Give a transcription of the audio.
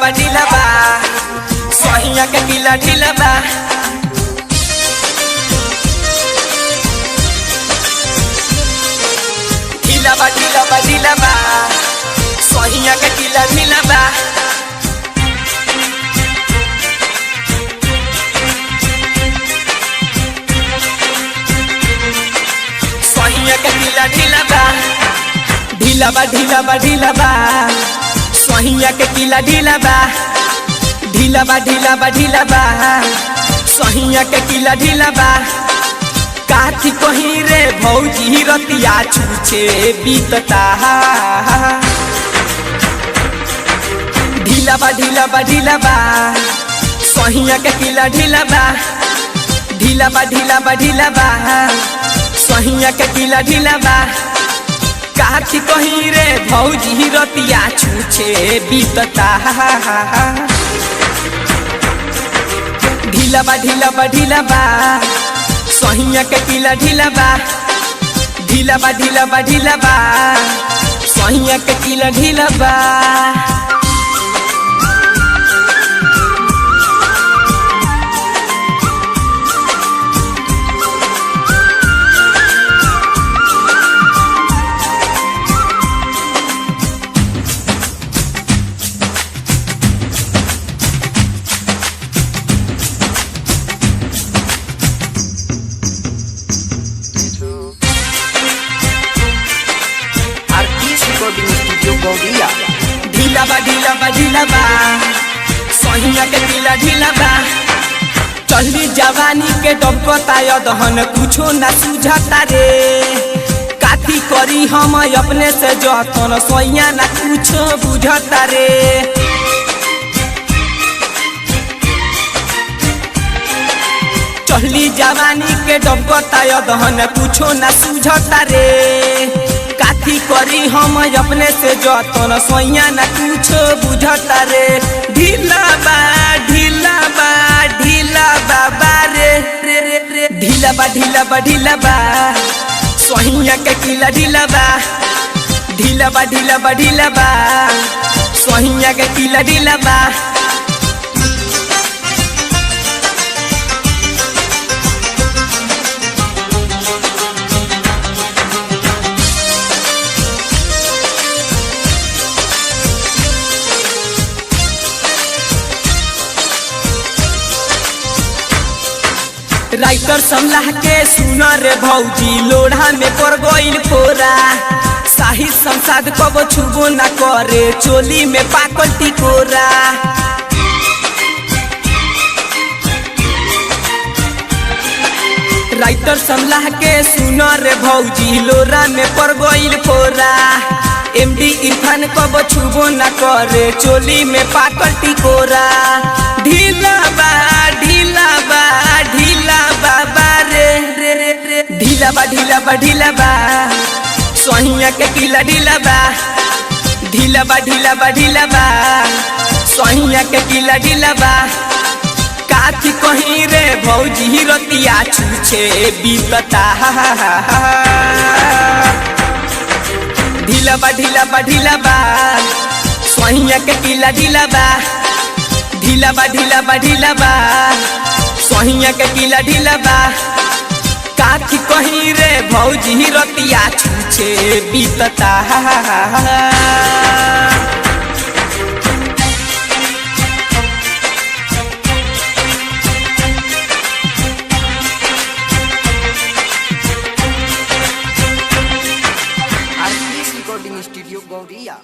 ढीला बा सोहिया के किला ढीला बा ढीला बा सोहिया के किला ढीला बा सोहिया के किला ढीला बा ढीला बा सोहिया के किला ढीला बा ढीला बा सोहिया के किला ढीला बा काठी कहीं रे भौजी रतिया छूछे बीतता ढीला बा सोहिया के किला ढीला बा ढीला बा सोहिया के किला ढीला बा काठी कहीं रे भौजी रतिया छूछे बीतता ढीला बा सोहिया के किला ढीला बा ढीला बा सोहिया के किला ढीला बा ढीला बा सोहिया के किला ढीला बा चढ़ी जवानी के डबकता दहन कुछो न सुझता रे काथी करी हम अपने से जतन सोहिया न कुछो बुझता रे चढ़ी जवानी के डबकता दहन कुछो न सुझता रे काथी करी हम अपने से जतन सोइया न कुछो बुझता रे ढीला बा रे ढीला बा सोहिया के किला ढीला बा ढीला बा सोहिया के किला ढीला बा राइटर समलाह के सुना रे भौजी लोढ़ा में कर गइल फोरा साहिल संसाद कबो छुबो न करे चोली में पाकल टिकोरा राइटर समलाह के सुना रे भौजी लोढ़ा में कर गइल फोरा एमडी इरफान कबो छुबो न करे चोली में पाकल टिकोरा ढीला बा रे ढीला बा सोहिया के किला ढीला बा ढीला बा सोहिया के किला ढीला बा काठी कहीं रे भौजी रतिया छूछे बीतता ढीला बा सोहिया के किला ढीला बा ढीला बा सोहिया के किला ढीला बा काठी कहीं रे भौजी रतिया छूछे बीतता रिकॉर्डिंग स्टूडियो गौरिया।